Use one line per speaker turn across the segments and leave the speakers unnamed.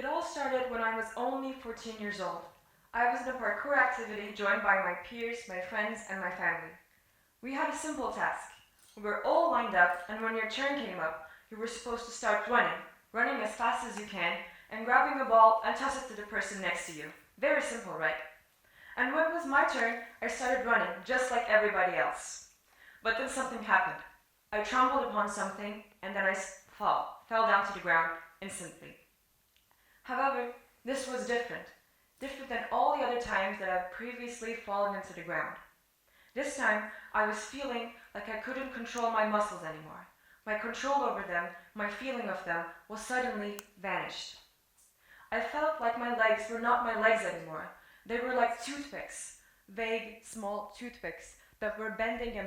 It all started when I was only 14 years old. I was in a parkour activity joined by my peers, my friends, and my family. We had a simple task. We were all lined up, and when your turn came up, you were supposed to start running as fast as you can, and grabbing a ball and toss it to the person next to you. Very simple, right? And when it was my turn, I started running, just like everybody else. But then something happened. I trampled upon something, and then I fell down to the ground instantly. However, this was different than all the other times that I've previously fallen into the ground. This time, I was feeling like I couldn't control my muscles anymore. My control over them, my feeling of them, was suddenly vanished. I felt like my legs were not my legs anymore. They were like toothpicks, vague, small toothpicks that were bending,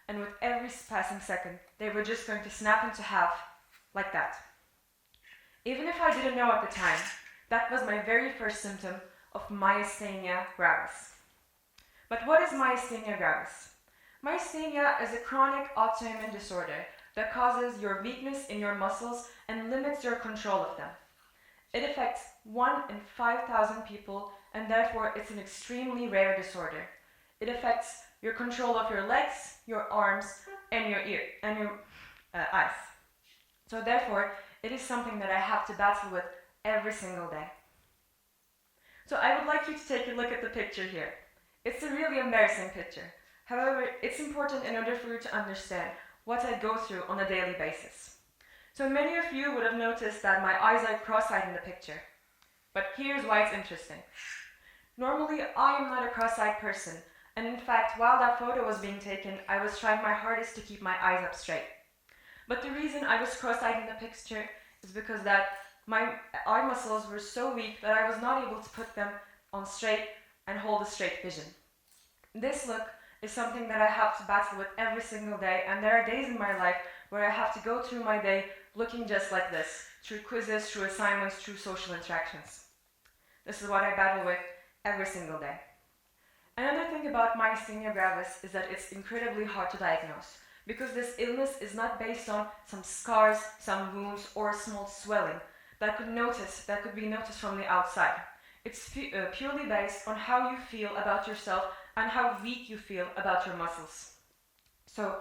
and with every passing second, they were just going to snap into half, like that. Even if I didn't know at the time, that was my very first symptom of myasthenia gravis. But what is myasthenia gravis? Myasthenia is a chronic autoimmune disorder that causes your weakness in your muscles and limits your control of them. It affects 1 in 5,000 people, and therefore it's an extremely rare disorder. It affects your control of your legs, your arms, and your eyes. So therefore, it is something that I have to battle with every single day. So I would like you to take a look at the picture here. It's a really embarrassing picture. However, it's important in order for you to understand what I go through on a daily basis. So many of you would have noticed that my eyes are cross-eyed in the picture. But here's why it's interesting. Normally, I am not a cross-eyed person, and in fact, while that photo was being taken, I was trying my hardest to keep my eyes up straight. But the reason I was cross-eyed in the picture is because that my eye muscles were so weak that I was not able to put them on straight and hold a straight vision. This look is something that I have to battle with every single day, and there are days in my life where I have to go through my day looking just like this, through quizzes, through assignments, through social interactions. This is what I battle with every single day. Another thing about myasthenia gravis is that it's incredibly hard to diagnose, because this illness is not based on some scars, some wounds, or a small swelling that could be noticed from the outside. It's purely based on how you feel about yourself and how weak you feel about your muscles. So,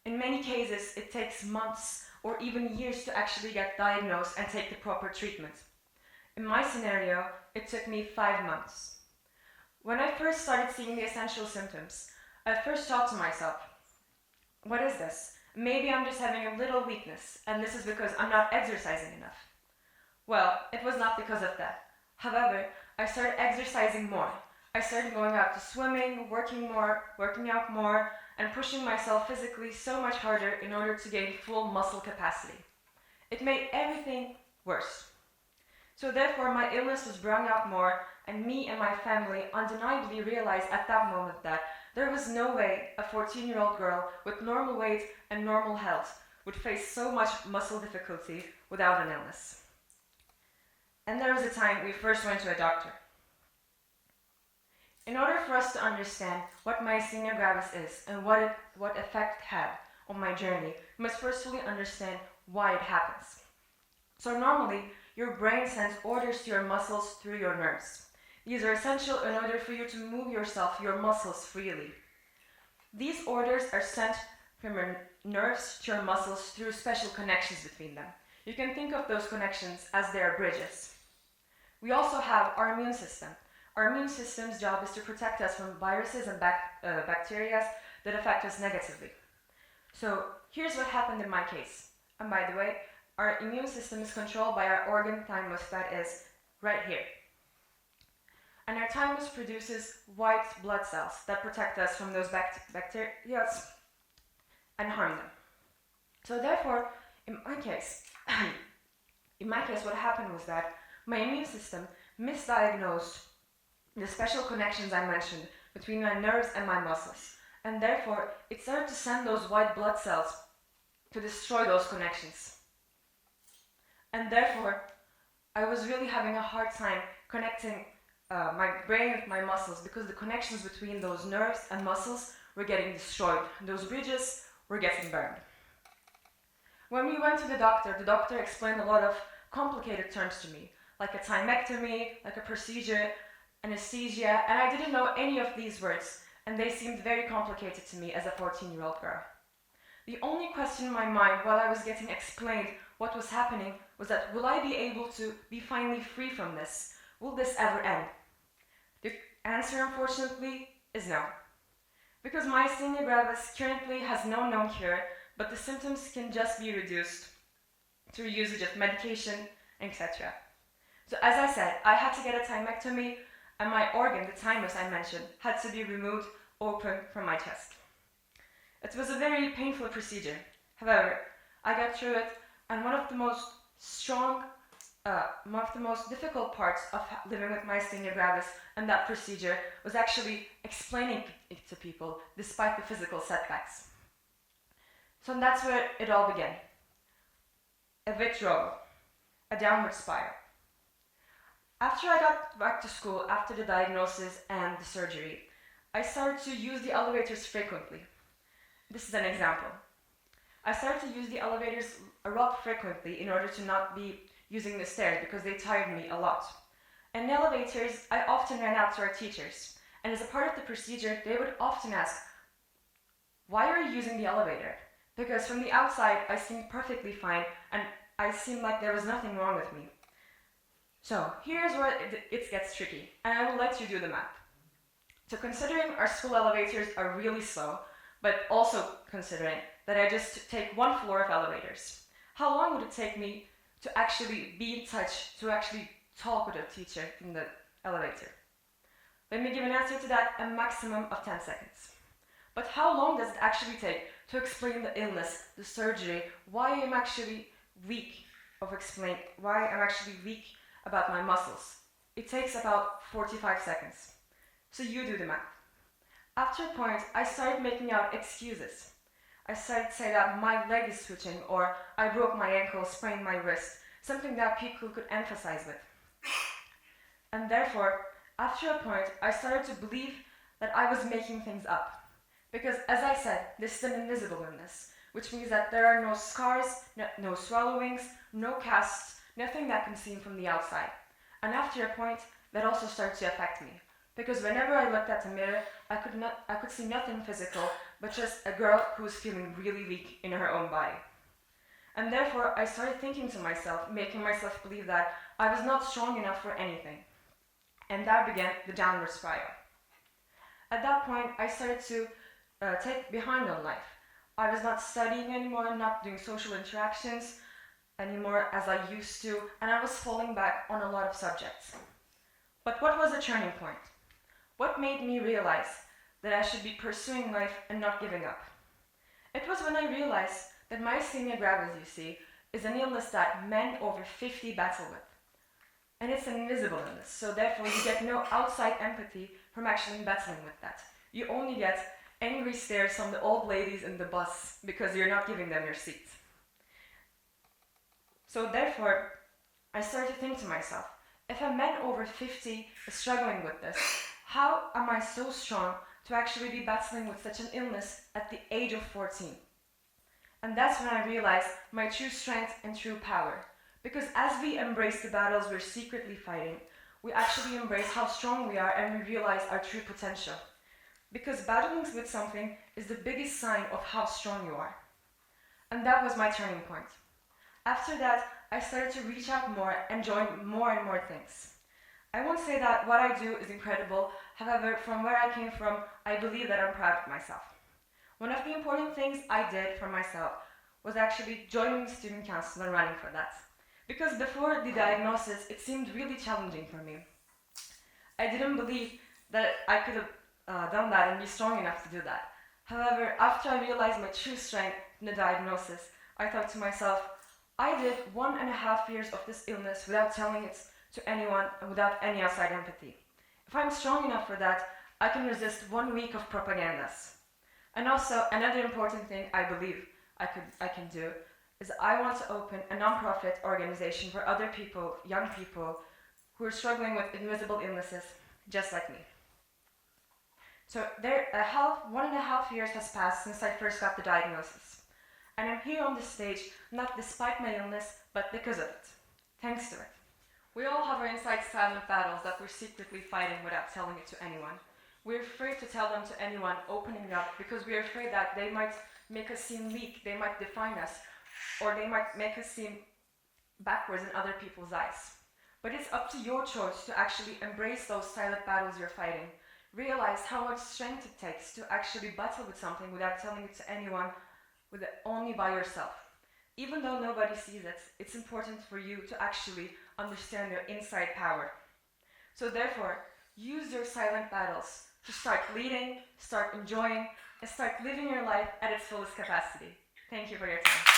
in many cases, it takes months or even years to actually get diagnosed and take the proper treatment. In my scenario, it took me 5 months. When I first started seeing the essential symptoms, I first thought to myself, what is this? Maybe I'm just having a little weakness, and this is because I'm not exercising enough. Well, it was not because of that. However, I started exercising more. I started going out to swimming, working out more, and pushing myself physically so much harder in order to gain full muscle capacity. It made everything worse. So therefore, my illness was brought out more, and me and my family undeniably realized at that moment that there was no way a 14-year-old girl with normal weight and normal health would face so much muscle difficulty without an illness. And there was a time we first went to a doctor. In order for us to understand what myasthenia gravis is and what effect it had on my journey, we must firstly understand why it happens. So normally, your brain sends orders to your muscles through your nerves. These are essential in order for you to move your muscles freely. These orders are sent from your nerves to your muscles through special connections between them. You can think of those connections as their bridges. We also have our immune system. Our immune system's job is to protect us from viruses and bacteria that affect us negatively. So here's what happened in my case. And by the way, our immune system is controlled by our organ thymus, that is right here. And our thymus produces white blood cells that protect us from those bacteria and harm them. So therefore, in my case, what happened was that my immune system misdiagnosed the special connections I mentioned between my nerves and my muscles, and therefore it started to send those white blood cells to destroy those connections. And therefore, I was really having a hard time connecting my brain with my muscles because the connections between those nerves and muscles were getting destroyed. Those bridges were getting burned. When we went to the doctor explained a lot of complicated terms to me, like a thymectomy, like a procedure, anesthesia, and I didn't know any of these words, and they seemed very complicated to me as a 14-year-old girl. The only question in my mind while I was getting explained what was happening was that, will I be able to be finally free from this? Will this ever end? The answer, unfortunately, is no. Because myasthenia gravis currently has no known cure, but the symptoms can just be reduced through usage of medication, etc. So as I said, I had to get a thymectomy, and my organ, the thymus I mentioned, had to be removed open from my chest. It was a very painful procedure. However, I got through it, and one of the most difficult parts of living with myasthenia gravis and that procedure was actually explaining it to people despite the physical setbacks. So that's where it all began. A withdrawal, a downward spiral. After I got back to school, after the diagnosis and the surgery, I started to use the elevators frequently. This is an example. I started to use the elevators a lot frequently in order to not be using the stairs because they tired me a lot. And in elevators, I often ran out to our teachers, and as a part of the procedure, they would often ask, "Why are you using the elevator?" Because from the outside, I seemed perfectly fine, and I seemed like there was nothing wrong with me. So here's where it gets tricky, and I will let you do the math. So considering our school elevators are really slow, but also considering that I just take one floor of elevators, how long would it take me to actually be in touch, to actually talk with a teacher in the elevator? Let me give an answer to that, a maximum of 10 seconds. But how long does it actually take to explain the illness, the surgery, why I'm actually weak about my muscles? It takes about 45 seconds. So you do the math. After a point, I started making out excuses. I started to say that my leg is twitching, or I broke my ankle, sprained my wrist, something that people could emphasize with. And therefore, after a point, I started to believe that I was making things up. Because, as I said, this is an invisible illness, which means that there are no scars, no swellowings, no casts, nothing that can be seen from the outside. And after a point, that also started to affect me. Because whenever I looked at the mirror, I could see nothing physical, but just a girl who was feeling really weak in her own body. And therefore, I started thinking to myself, making myself believe that I was not strong enough for anything. And that began the downward spiral. At that point, I started to take behind on life. I was not studying anymore, not doing social interactions anymore as I used to, and I was falling back on a lot of subjects. But what was the turning point? What made me realize that I should be pursuing life and not giving up? It was when I realized that myasthenia gravis, you see, is an illness that men over 50 battle with. And it's an invisible illness, so therefore you get no outside empathy from actually battling with that. You only get angry stares from the old ladies in the bus because you're not giving them your seat. So therefore, I started to think to myself, if a man over 50 is struggling with this, how am I so strong to actually be battling with such an illness at the age of 14? And that's when I realized my true strength and true power. Because as we embrace the battles we're secretly fighting, we actually embrace how strong we are and we realize our true potential. Because battling with something is the biggest sign of how strong you are. And that was my turning point. After that, I started to reach out more and join more and more things. I won't say that what I do is incredible, however, from where I came from, I believe that I'm proud of myself. One of the important things I did for myself was actually joining the student council and running for that. Because before the diagnosis, it seemed really challenging for me. I didn't believe that I could have done that and be strong enough to do that. However, after I realized my true strength in the diagnosis, I thought to myself, I did 1.5 years of this illness without telling it to anyone and without any outside empathy. If I'm strong enough for that, I can resist 1 week of propagandas. And also, another important thing I believe I can do is I want to open a non-profit organization for other people, young people, who are struggling with invisible illnesses, just like me. So 1.5 years has passed since I first got the diagnosis. And I'm here on this stage, not despite my illness, but because of it. Thanks to it. We all have our inside silent battles that we're secretly fighting without telling it to anyone. We're afraid to tell them to anyone, opening up, because we're afraid that they might make us seem weak, they might define us, or they might make us seem backwards in other people's eyes. But it's up to your choice to actually embrace those silent battles you're fighting. Realize how much strength it takes to actually battle with something without telling it to anyone, only by yourself. Even though nobody sees it, it's important for you to actually understand your inside power. So therefore, use your silent battles to start leading, start enjoying, and start living your life at its fullest capacity. Thank you for your time.